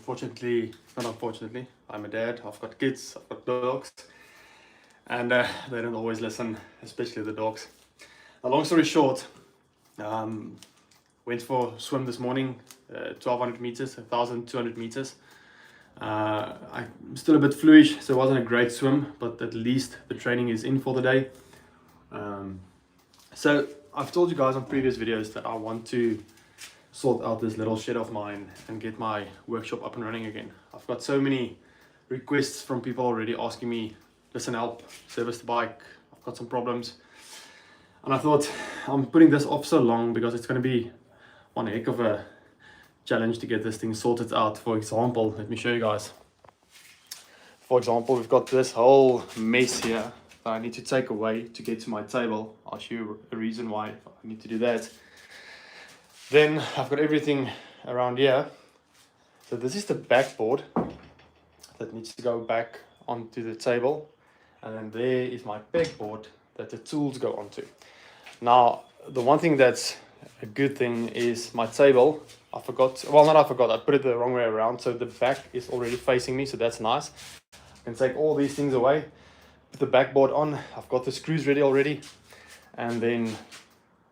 unfortunately, not unfortunately, I'm a dad, I've got kids, I've got dogs, and they don't always listen, especially the dogs. Now, long story short, went for a swim this morning, 1200 meters, 1200 meters. I'm still a bit fluish, so it wasn't a great swim, but at least the training is in for the day. So I've told you guys on previous videos that I want to sort out this little shed of mine and get my workshop up and running again. I've got so many requests from people already asking me, listen, help service the bike, I've got some problems. And I thought, I'm putting this off so long because it's going to be one heck of a challenge to get this thing sorted out. For example, let me show you guys. For example, we've got this whole mess here that I need to take away to get to my table. I'll show you a reason why I need to do that. Then I've got everything around here. So this is the backboard that needs to go back onto the table. And then there is my pegboard that the tools go onto. Now, the one thing that's a good thing is my table. I put it the wrong way around. So the back is already facing me, so that's nice. I can take all these things away, put the backboard on. I've got the screws ready already. And then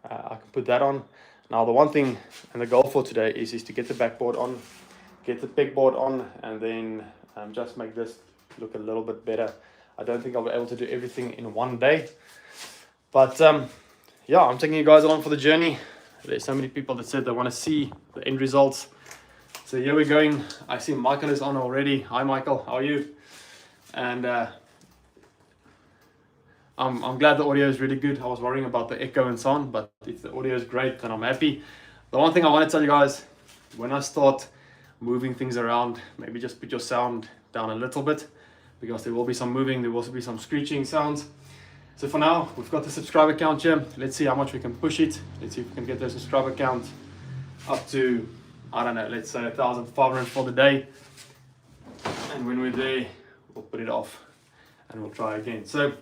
I can put that on. Now the one thing and the goal for today is to get the backboard on, get the pegboard on, and then just make this look a little bit better. I don't think I'll be able to do everything in one day, but yeah, I'm taking you guys along for the journey. There's so many people that said they want to see the end results. So here we're going. I see Michael is on already. Hi Michael, how are you? And I'm glad the audio is really good. I was worrying about the echo and so on, but if the audio is great, then I'm happy. The one thing I want to tell you guys, when I start moving things around, maybe just put your sound down a little bit, because there will be some moving, there will also be some screeching sounds. So for now, we've got the subscriber count here. Let's see how much we can push it. Let's see if we can get the subscriber count up to, I don't know, let's say 1,500 for the day. And when we're there, we'll put it off and we'll try again. So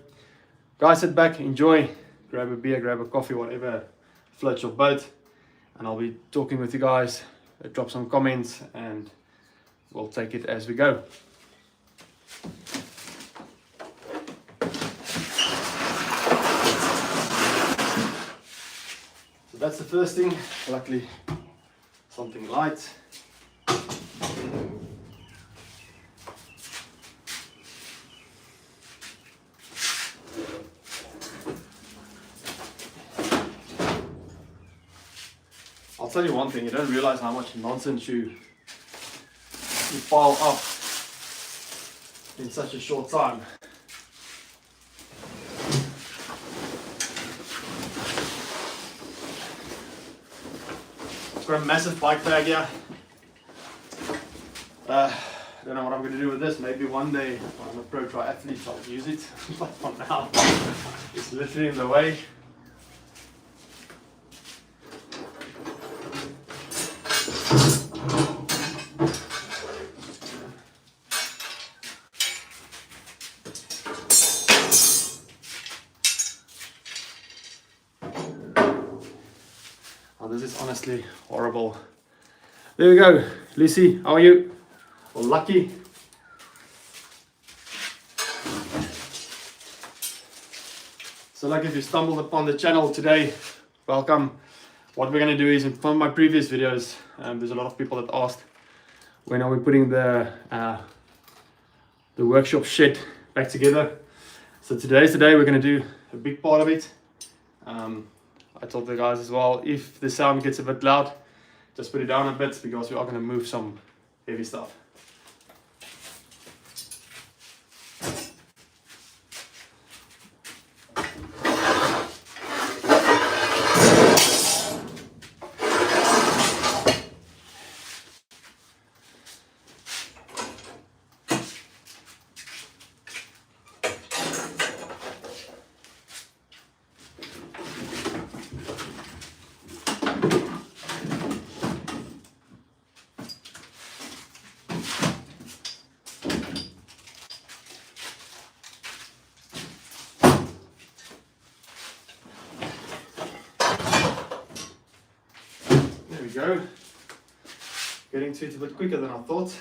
guys, sit back, enjoy, grab a beer, grab a coffee, whatever floats your boat, and I'll be talking with you guys. Drop some comments and we'll take it as we go. So that's the first thing, luckily something light. I'll tell you one thing, you don't realize how much nonsense you pile up in such a short time. I've got a massive bike bag here. I don't know what I'm going to do with this. Maybe one day when I'm a pro triathlete I'll use it, but for now it's literally in the way. Oh, this is honestly horrible. There we go. Lucy, how are you? Well, lucky. So like if you stumbled upon the channel today, welcome. What we're going to do is, from my previous videos, there's a lot of people that asked when are we putting the workshop shed back together. So today's the day. We're going to do a big part of it. I told the guys as well, if the sound gets a bit loud, just put it down a bit, because we are going to move some heavy stuff. Go. Getting to it a bit quicker than I thought.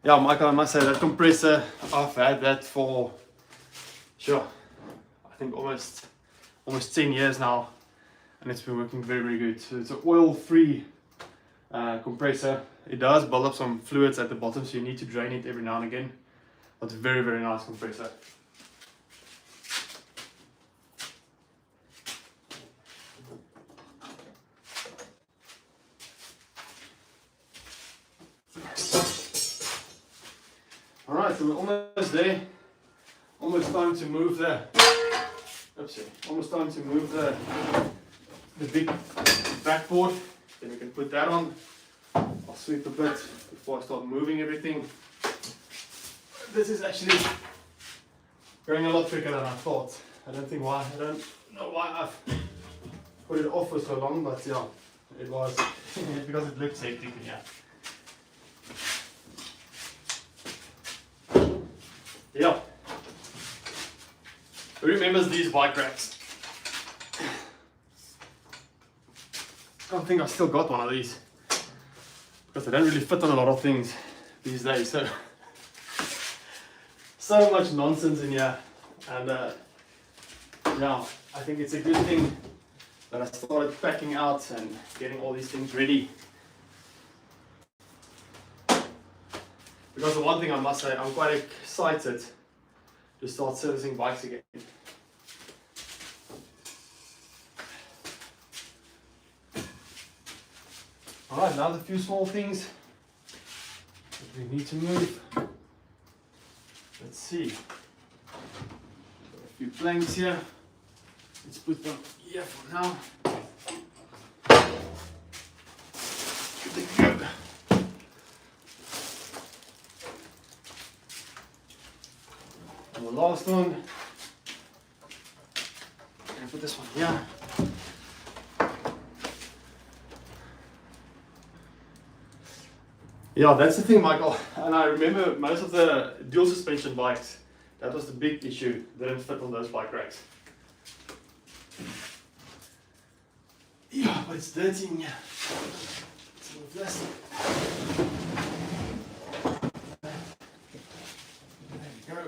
Yeah, Michael, I must say that compressor, I've had that for, sure, I think almost 10 years now, and it's been working very, very good. So it's an oil-free compressor. It does build up some fluids at the bottom, so you need to drain it every now and again, but very, very nice compressor. Alright, so we're almost there. Almost time to move the big backboard. Then we can put that on. I'll sweep a bit before I start moving everything. This is actually going a lot quicker than I thought. I don't know why I've put it off for so long, but yeah, it was because it looks hectic in here. Yeah. Who remembers these bike racks? I don't think I still got one of these because they don't really fit on a lot of things these days. So much nonsense in here, and yeah, I think it's a good thing that I started packing out and getting all these things ready. Because the one thing I must say, I'm quite excited to start servicing bikes again. Alright, now the few small things that we need to move. Let's see. Got a few planks here. Let's put them here for now. There we go. And the last one, I'm gonna put this one here. Yeah, that's the thing, Michael. And I remember most of the dual suspension bikes, that was the big issue. They didn't fit on those bike racks. Yeah, but it's dirty in here. Let's move this. There we go.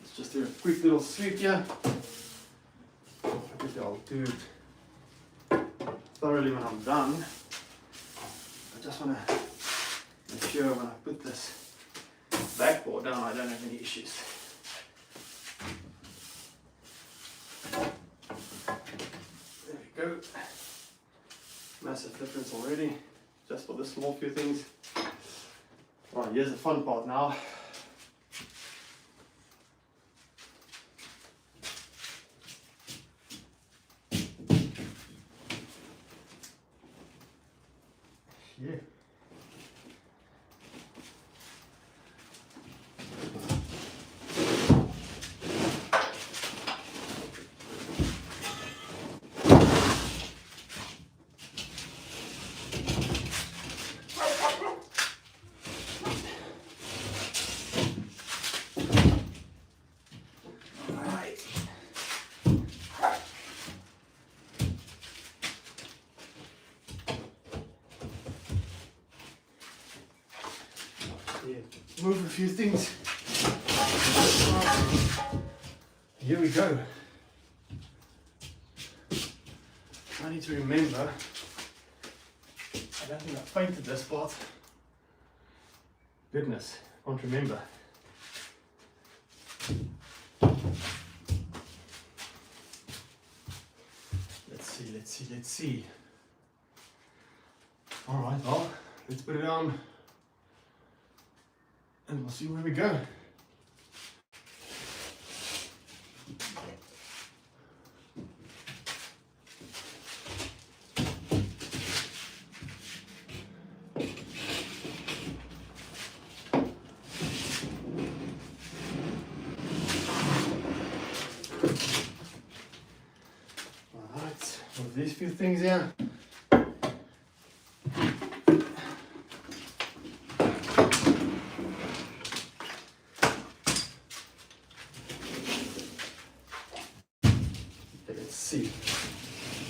Let's just do a quick little sweep here. I think I'll do it thoroughly when I'm done. I just want to make sure when I put this backboard down I don't have any issues. There we go. Massive difference already, just for the small few things. Alright, here's the fun part now. Yeah. Move a few things. Here we go. I need to remember, I don't think I painted this part. Goodness, I can't remember. Let's see. Alright, well, let's put it on. And we'll see where we go. with these few things here. Let's see.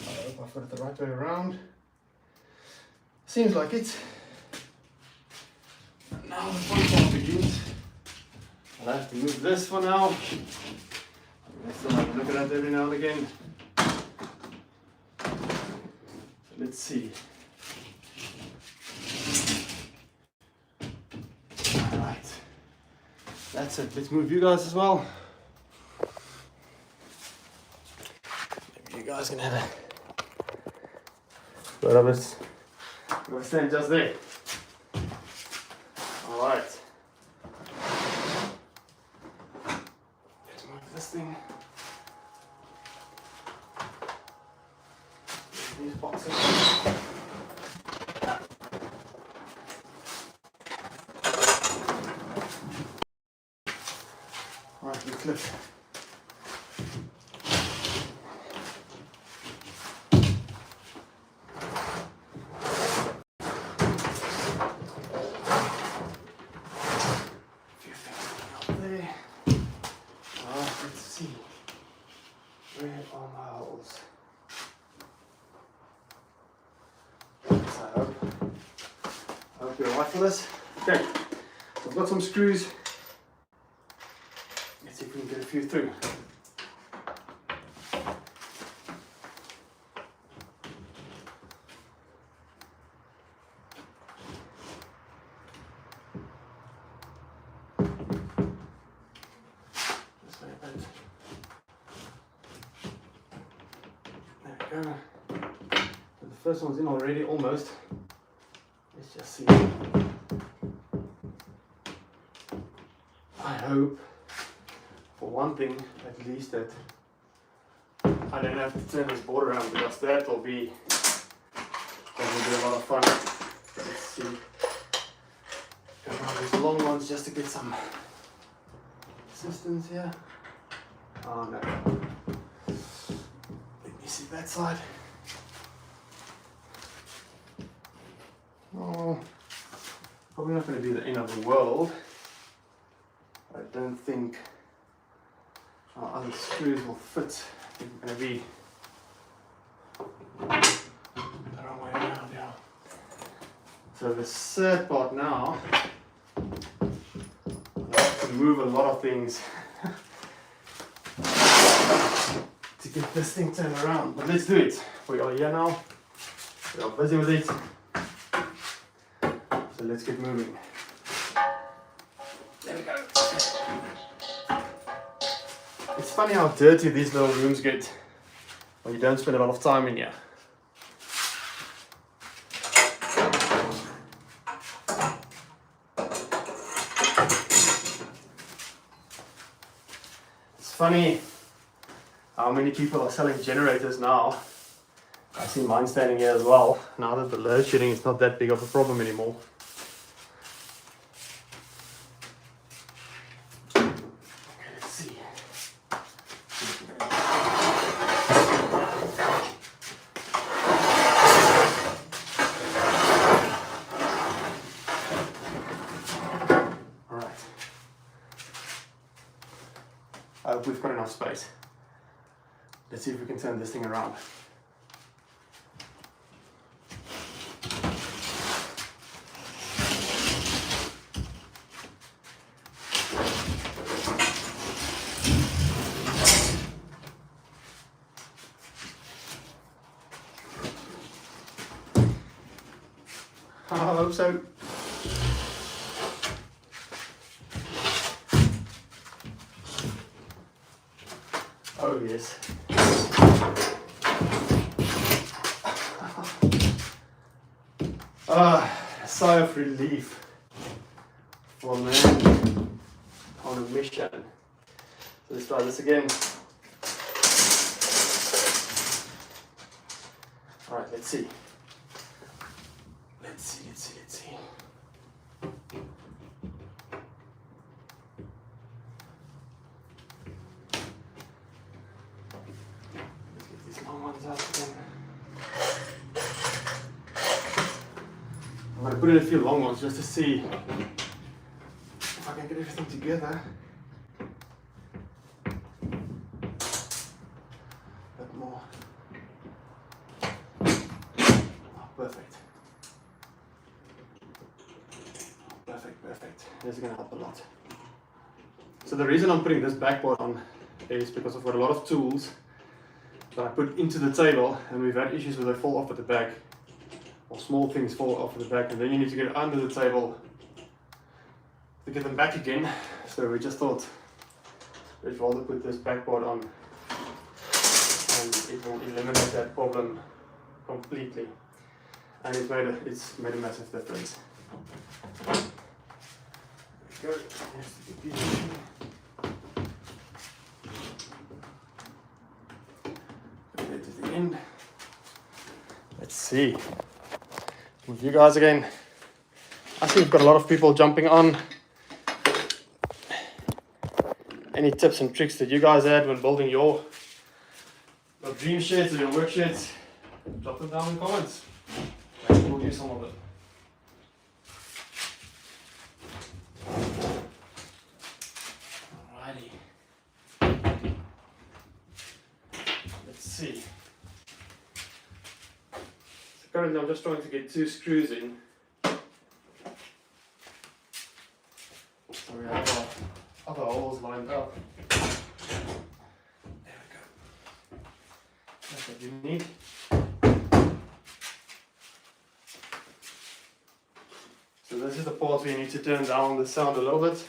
I hope I've got it the right way around. Seems like it. And now the fun part begins. I'll have to move this for now. I still have to look at that every now and again. So let's see. Alright. That's it. Let's move you guys as well. Maybe you guys can have a bit of it. I'm going to stand just there. Alright. Let's move this thing. These boxes. Alright, we clip. For this. Okay, I've got some screws. Let's see if we can get a few through. This way a bit. There we go. And the first one's in already, almost. Let's just see. I hope, for one thing at least, that I don't have to turn this board around, because that will be a lot of fun. Let's see. Go around these long ones just to get some assistance here. Oh no. Let me see that side. Oh, probably not going to be the end of the world. I don't think our other screws will fit. I think it's going to be the wrong way around, yeah. So the third part now, I have to move a lot of things to get this thing turned around. But let's do it. We are here now. We are busy with it. So let's get moving. There we go. It's funny how dirty these little rooms get when you don't spend a lot of time in here. It's funny how many people are selling generators now. I see mine standing here as well, now that the load shedding is not that big of a problem anymore. I hope we've got enough space. Let's see if we can turn this thing around. I hope so. Oh yes. A sigh of relief for a man on a mission. So let's try this again. Alright, let's see. Let's see. Let's get these long ones out again. I'm going to put in a few long ones just to see if I can get everything together. A bit more. Oh, perfect. Perfect. This is going to help a lot. So the reason I'm putting this backboard on is because I've got a lot of tools that I put into the table, and we've had issues where they fall off at the back, or small things fall off at the back, and then you need to get under the table to get them back again. So we just thought we'd rather put this backboard on, and it will eliminate that problem completely, and it's made a massive difference. There we go. To the end. Let's see. With you guys again. I see we've got a lot of people jumping on. Any tips and tricks that you guys had when building your dream sheds or your work sheds? Drop them down in the comments. Maybe we'll use some of it. Alrighty. Let's see. So currently I'm just trying to get 2 screws in. So we have our other holes lined up. There we go. That's what you need. So this is the part where you need to turn down the sound a little bit.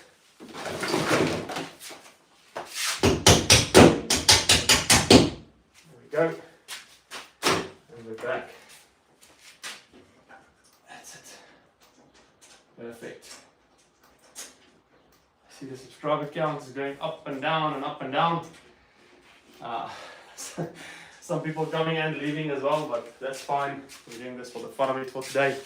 There we go. And we're back. That's it. Perfect. See the subscriber count is going up and down and up and down. Some people coming and leaving as well, but that's fine. We're doing this for the fun of it for today.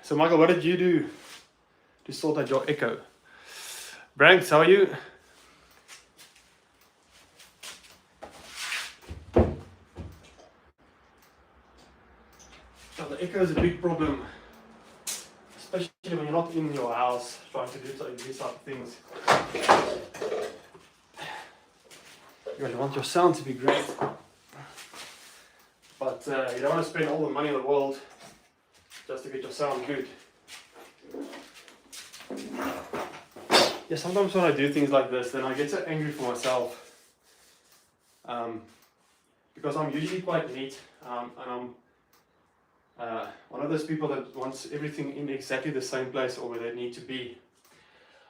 So Michael, what did you do to sort out your echo? Branks, how are you? Now, the echo is a big problem, especially when you're not in your house trying to do these type of things. You really want your sound to be great, but you don't want to spend all the money in the world just to get your sound good. Yeah, sometimes when I do things like this, then I get so angry for myself, because I'm usually quite neat, and I'm one of those people that wants everything in exactly the same place or where they need to be.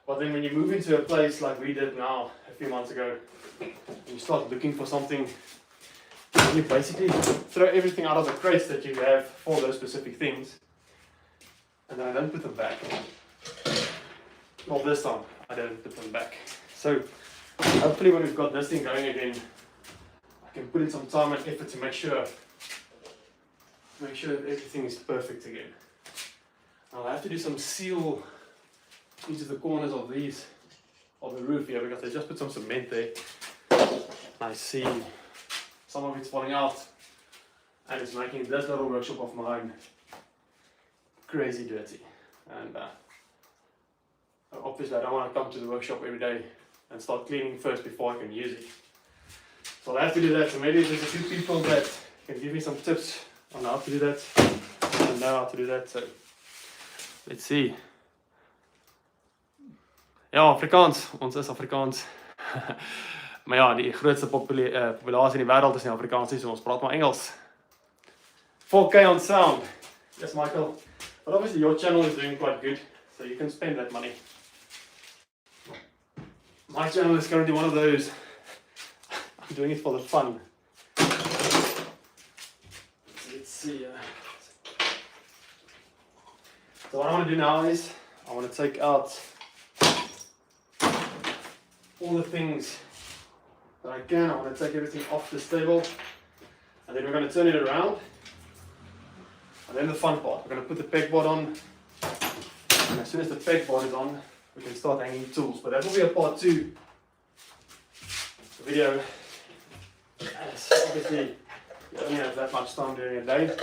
But then when you move into a place like we did now a few months ago, you start looking for something, and you basically throw everything out of the crates that you have for those specific things, and then I don't put them back. Well, this time I don't put them back. So hopefully when we've got this thing going again, I can put in some time and effort to make sure that everything is perfect again. I'll have to do some seal into the corners of the roof here, because I just put some cement there. I see some of it's falling out, and it's making this little workshop of mine crazy dirty. And obviously I don't want to come to the workshop every day and start cleaning first before I can use it. So I'll have to do that. So maybe there's a few people that can give me some tips on how to do that. I don't know how to do that, so let's see. Ja, Afrikaans. Ons is Afrikaans. Maar ja, die grootste populasie in die wêreld is nie Afrikaans nie, so ons praat maar Engels. 4K on sound. Yes, Michael. But obviously your channel is doing quite good, so you can spend that money. My channel is currently one of those. I'm doing it for the fun. Let's see. So what I want to do now is I want to take out all the things that I can. I want to take everything off this table, and then we're going to turn it around. And then the fun part, we're going to put the pegboard on, and as soon as the pegboard is on, we can start hanging tools. But that will be a part 2 video, as obviously You only have that much time during a day.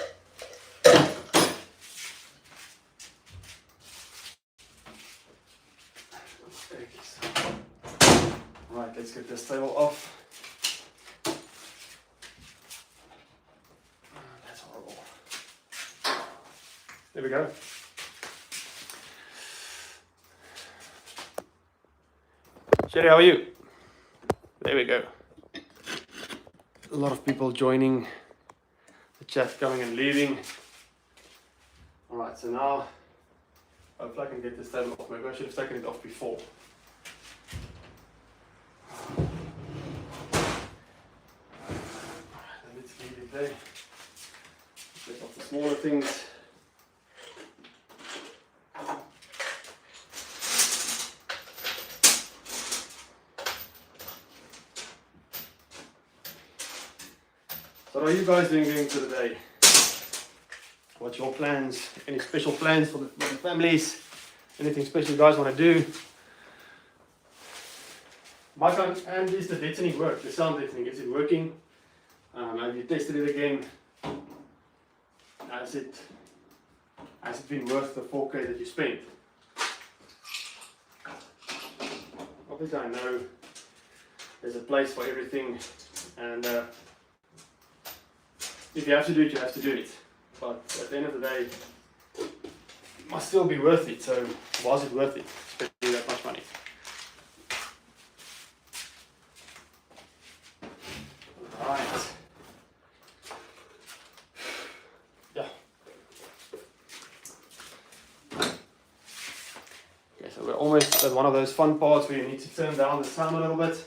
Right, let's get this table off. That's horrible. There we go. Sherry, how are you? There we go. A lot of people joining the chat, coming and leaving. Alright, so now hopefully I can get this table off. Maybe I should have taken it off before. Let's leave it there. Get off the smaller things. So what are you guys doing for the day? What's your plans? Any special plans for the families? Anything special you guys want to do? My phone and is the deadening work, the sound deadening, is it working? Have you tested it again? Has it been worth the 4K that you spent? Obviously I know there's a place for everything, and if you have to do it, you have to do it. But at the end of the day, it must still be worth it. So was it worth it, spending that much money? Right. Yeah. Okay, so we're almost at one of those fun parts where you need to turn down the sound a little bit.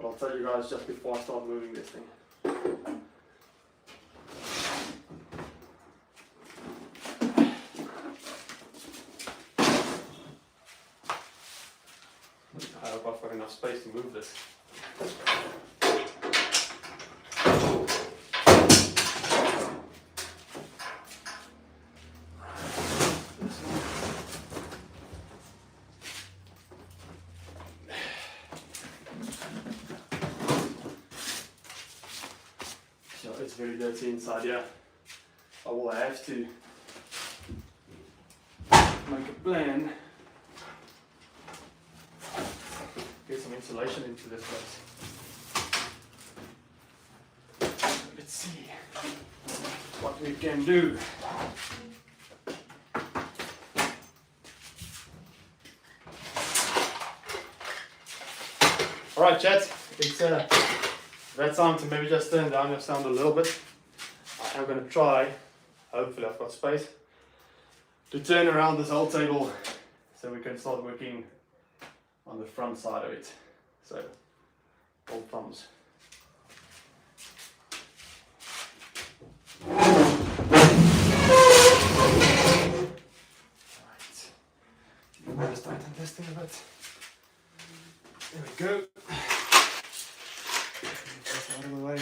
But I'll tell you guys just before I start moving this thing. I hope I've got enough space to move this. So it's very dirty inside here. I will have to make a plan. Get some insulation into this place. Let's see what we can do. Alright chat, it's that time to maybe just turn down your sound a little bit. I am going to try, hopefully I've got space, to turn around this whole table so we can start working on the front side of it. So, all thumbs. Right. Just tighten this thing a bit. There we go. Get this out of the way.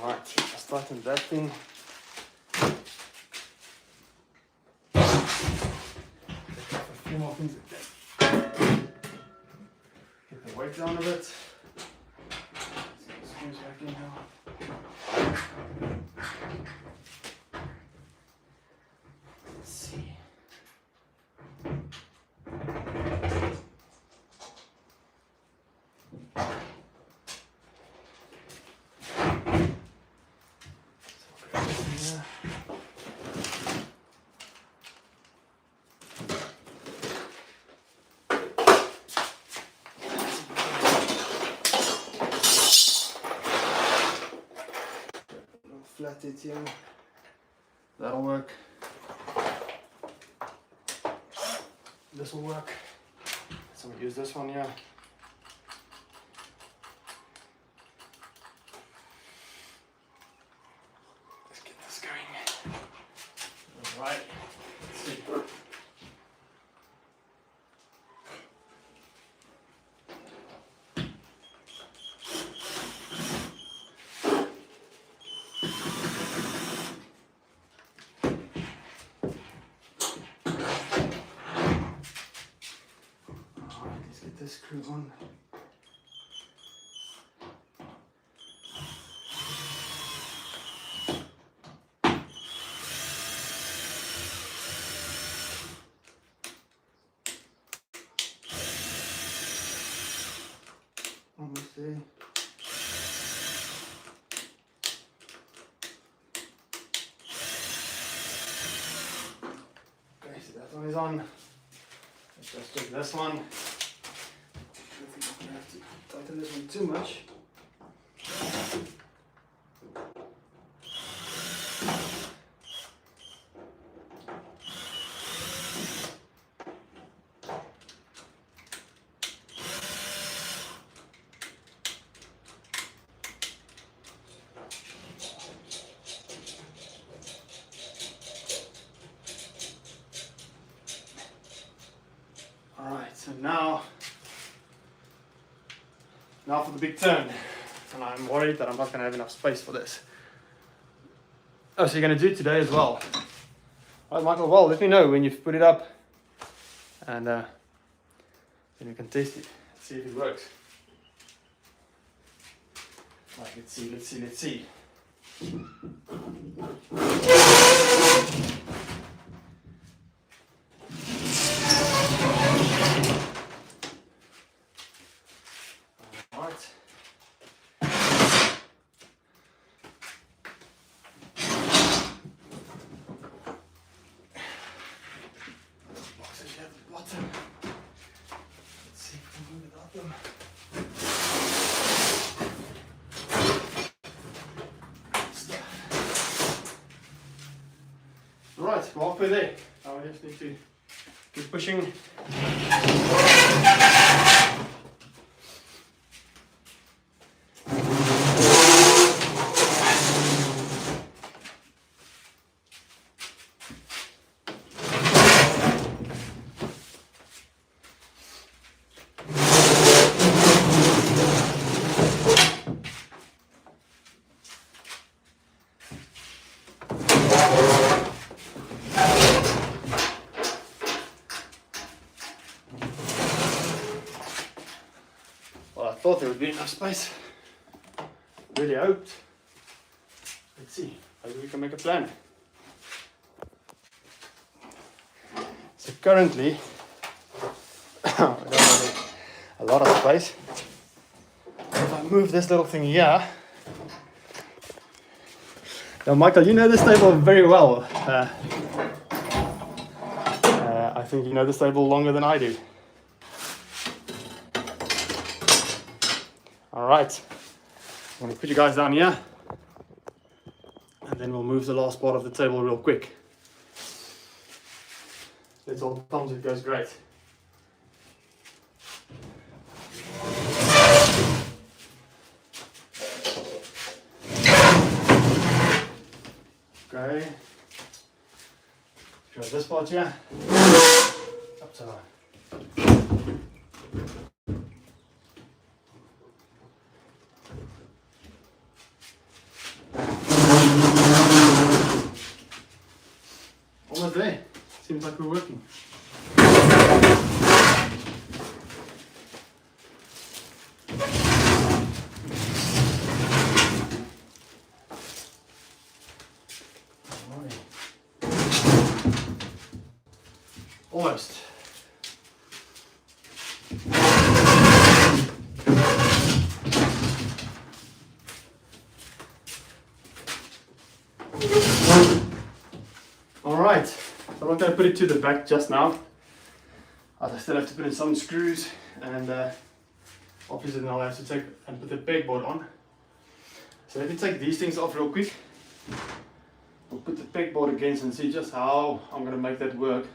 Alright, just tighten that thing. Take off a few more things again. Get the weight down a bit. Screws back in now. Let's see. Flat it here. That'll work. This will work. So we use this one here. Let's get this going. Alright. Let's see. Alright, let's get this screw on. Almost there. Okay, so that one is on. Let's just check this one. I think I'm gonna have to tighten this one too much. Alright, so now for the big turn, and I'm worried that I'm not going to have enough space for this. Oh, so you're going to do it today as well? Alright, Michael, well, let me know when you've put it up, and then we can test it, see if it works. Right, let's see. Right, we're halfway there. Now we just need to keep pushing. Well, I thought there would be enough space. Really hoped. Let's see. Maybe we can make a plan. So currently, I don't have a lot of space. If I move this little thing here. Now, Michael, you know this table very well. I think you know this table longer than I do. Alright, I'm going to put you guys down here, and then we'll move the last part of the table real quick. Let's all thumbs, it goes great. Okay, go this part here, up to that. Almost there. Seems like we're working. Almost. Alright, so I'm not going to put it to the back just now. I still have to put in some screws, and obviously then I'll have to take and put the pegboard on. So let me take these things off real quick. We'll put the pegboard against and see just how I'm going to make that work.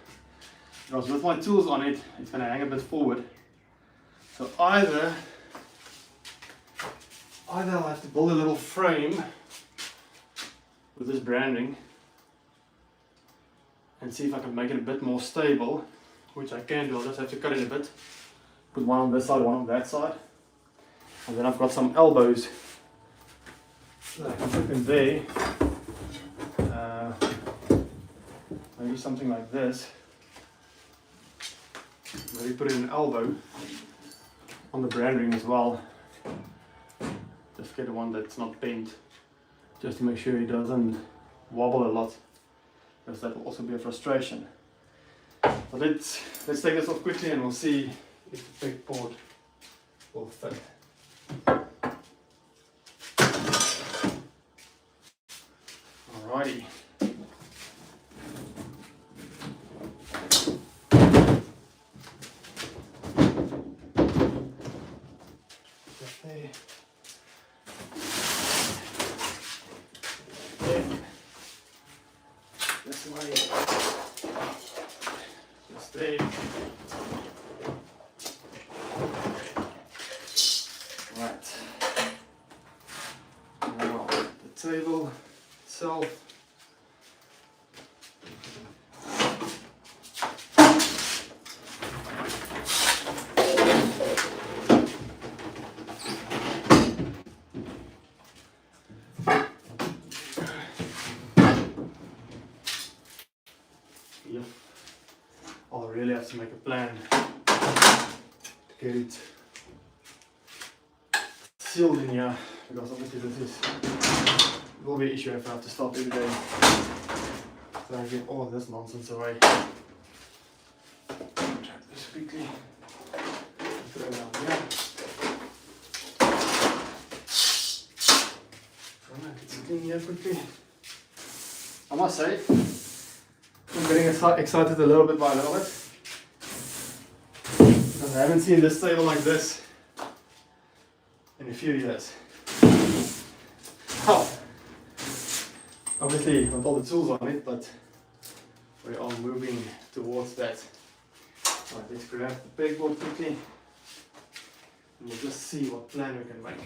Because with my tools on it, it's going to hang a bit forward. So either I'll have to build a little frame with this branding and see if I can make it a bit more stable, which I can do. I'll just have to cut it a bit, put one on this side, one on that side, and then I've got some elbows that I can put in there. Maybe something like this. Maybe put in an elbow on the brand ring as well. Just get one that's not bent, just to make sure it doesn't wobble a lot, because that will also be a frustration. But let's take this off quickly and we'll see if the backboard will fit. Alrighty. There. There. This way. Just there. Right. Now the table itself. I'll really have to make a plan to get it sealed in here, because obviously it will be an issue if I have to stop every day. So I get all of this nonsense away. Try this quickly. Throw it down here. Get it in here quickly. I must say, I'm getting excited a little bit by a little bit, because I haven't seen this table like this in a few years. Oh, obviously with all the tools on it, but we are moving towards that. Right, let's grab the backboard quickly and we'll just see what plan we can make.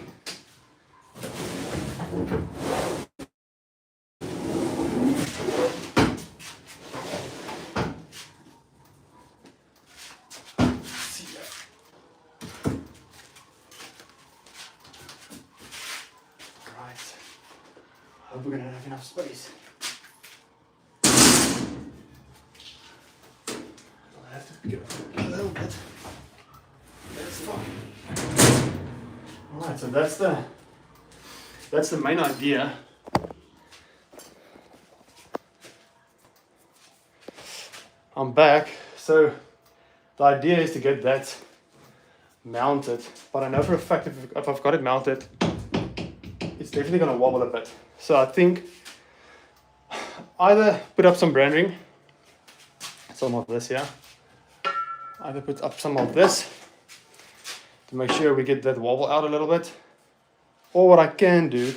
Hope we're going to have enough space. I'll have to pick it up a little bit. That's fine. Alright, so that's the main idea. I'm back. So the idea is to get that mounted, but I know for a fact if I've got it mounted, it's definitely going to wobble a bit. So I think either put up some branding, some of this here, either put up some of this to make sure we get that wobble out a little bit, or what I can do,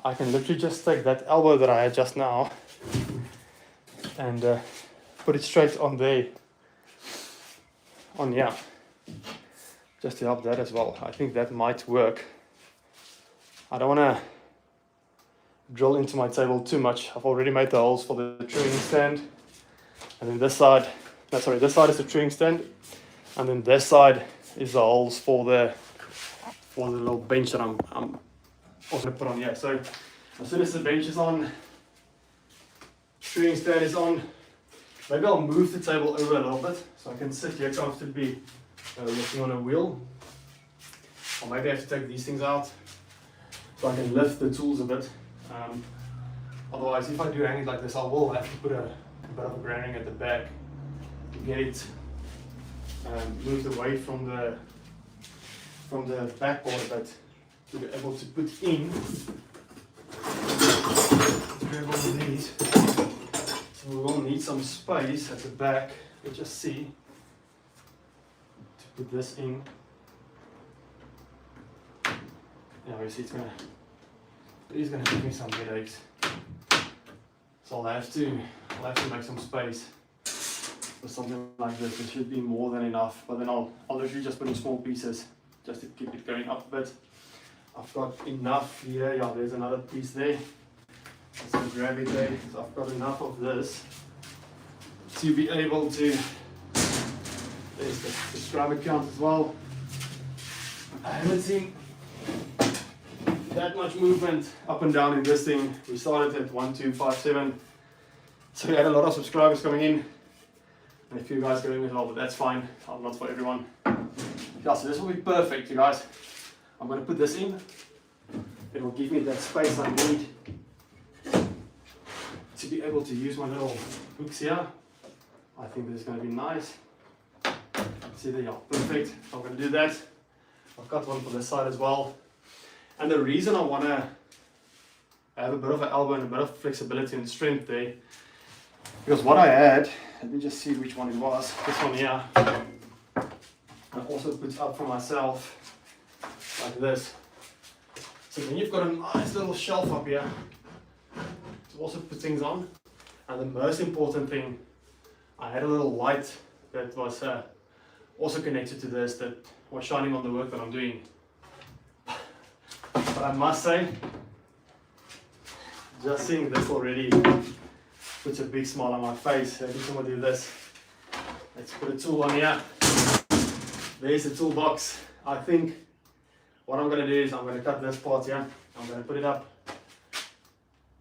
I can literally just take that elbow that I had just now and put it straight on there, on here, just to help that as well. I think that might work. I don't want to drill into my table too much. I've already made the holes for the truing stand, and then this side, this side is the truing stand, and then this side is the holes for the little bench that I'm also going to put on here. So as soon as the bench is on, truing stand is on, maybe I'll move the table over a little bit so I can sit here comfortably lifting on a wheel, or maybe I have to take these things out so I can lift the tools a bit. Otherwise, if I do hang it like this, I will have to put a bit of a branding at the back to get it moved away from the backboard a bit, to be able to put in. Grab one of these. So we will need some space at the back. We'll just see to put this in. Yeah, obviously it is gonna give me some headaches. So I'll have to make some space for something like this. It should be more than enough, but then I'll literally just put in small pieces just to keep it going up a bit. I've got enough here. Yeah, there's another piece there. Let's go grab it there. So I've got enough of this to be able to. There's the subscriber count as well. I haven't seen that much movement up and down in this thing. We started at 1257, so we had a lot of subscribers coming in and a few guys going as well, but that's fine. Not for everyone. Yeah, so this will be perfect, you guys. I'm going to put this in. It will give me that space I need to be able to use my little hooks here. I think this is going to be nice. See there, yeah, perfect. I'm going to do that. I've got one for this side as well. And the reason I want to have a bit of an elbow and a bit of flexibility and strength there, because what I had, let me just see which one it was, this one here, I also put up for myself like this. So then you've got a nice little shelf up here to also put things on. And the most important thing, I had a little light that was also connected to this that was shining on the work that I'm doing. But I must say, just seeing this already puts a big smile on my face. Every time I do this, let's put a tool on here. There's the toolbox. I think what I'm going to do is I'm going to cut this part here. I'm going to put it up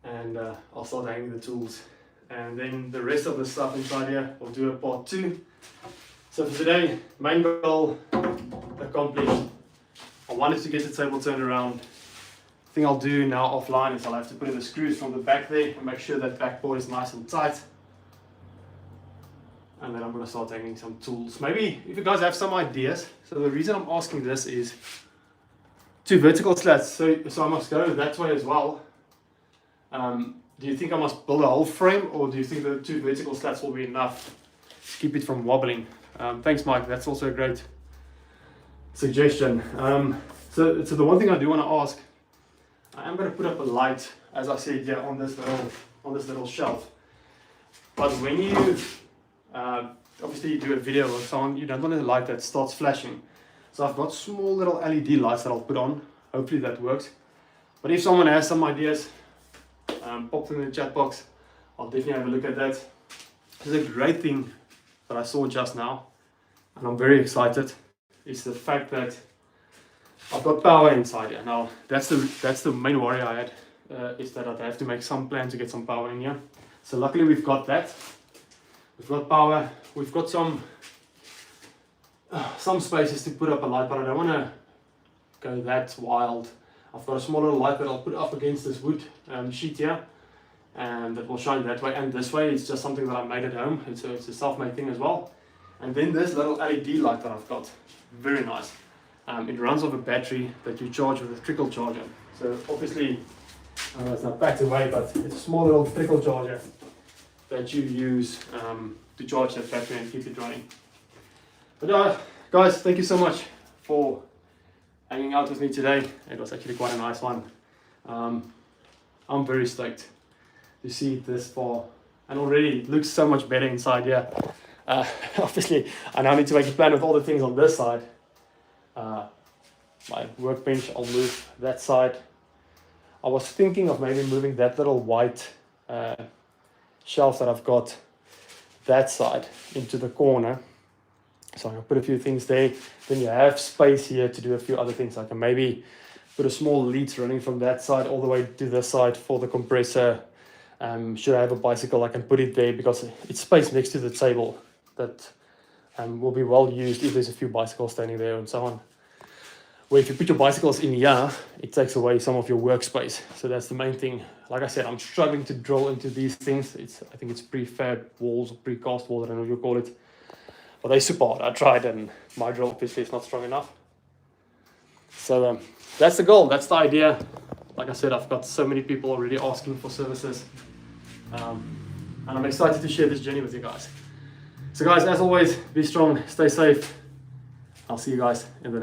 and I'll start hanging the tools. And then the rest of the stuff inside here, we'll do a part 2. So for today, main goal accomplished. I wanted to get the table turned around. The thing I'll do now offline is I'll have to put in the screws from the back there and make sure that backboard is nice and tight. And then I'm going to start hanging some tools. Maybe if you guys have some ideas. So the reason I'm asking this is 2 vertical slats. So I must go that way as well. Do you think I must build a whole frame, or do you think the 2 vertical slats will be enough to keep it from wobbling? Thanks, Mike. That's also a great suggestion. So the one thing I do want to ask, I am going to put up a light, as I said here, on this little shelf. But when you obviously you do a video or so on, you don't want a light that starts flashing. So I've got small little LED lights that I'll put on. Hopefully that works. But if someone has some ideas, pop them in the chat box. I'll definitely have a look at that. This is a great thing that I saw just now, and I'm very excited, is the fact that I've got power inside here. Now that's the main worry I had, is that I'd have to make some plan to get some power in here. So luckily we've got that. We've got power. We've got some spaces to put up a light, but I don't want to go that wild. I've got a small little light that I'll put up against this wood sheet here, and that will shine that way and this way. It's just something that I made at home. It's a self-made thing as well. And then this little LED light that I've got, very nice. It runs off a battery that you charge with a trickle charger. So obviously, it's not packed away, but it's a small little trickle charger that you use to charge that battery and keep it running. But guys, thank you so much for hanging out with me today. It was actually quite a nice one. I'm very stoked to see it this far, and already it looks so much better inside here. Obviously, I now need to make a plan with all the things on this side. My workbench, I'll move that side. I was thinking of maybe moving that little white shelf that I've got that side into the corner. So I'm going to put a few things there. Then you have space here to do a few other things. I can maybe put a small lead running from that side all the way to this side for the compressor. Should I have a bicycle, I can put it there because it's space next to the table that will be well used if there's a few bicycles standing there and so on. Where if you put your bicycles in here, it takes away some of your workspace. So that's the main thing. Like I said, I'm struggling to drill into these things. I think it's prefab walls or precast walls, I don't know what you call it. But they super hard. I tried, and my drill obviously is not strong enough. So that's the goal. That's the idea. Like I said, I've got so many people already asking for services. And I'm excited to share this journey with you guys. So guys, as always, be strong, stay safe. I'll see you guys in the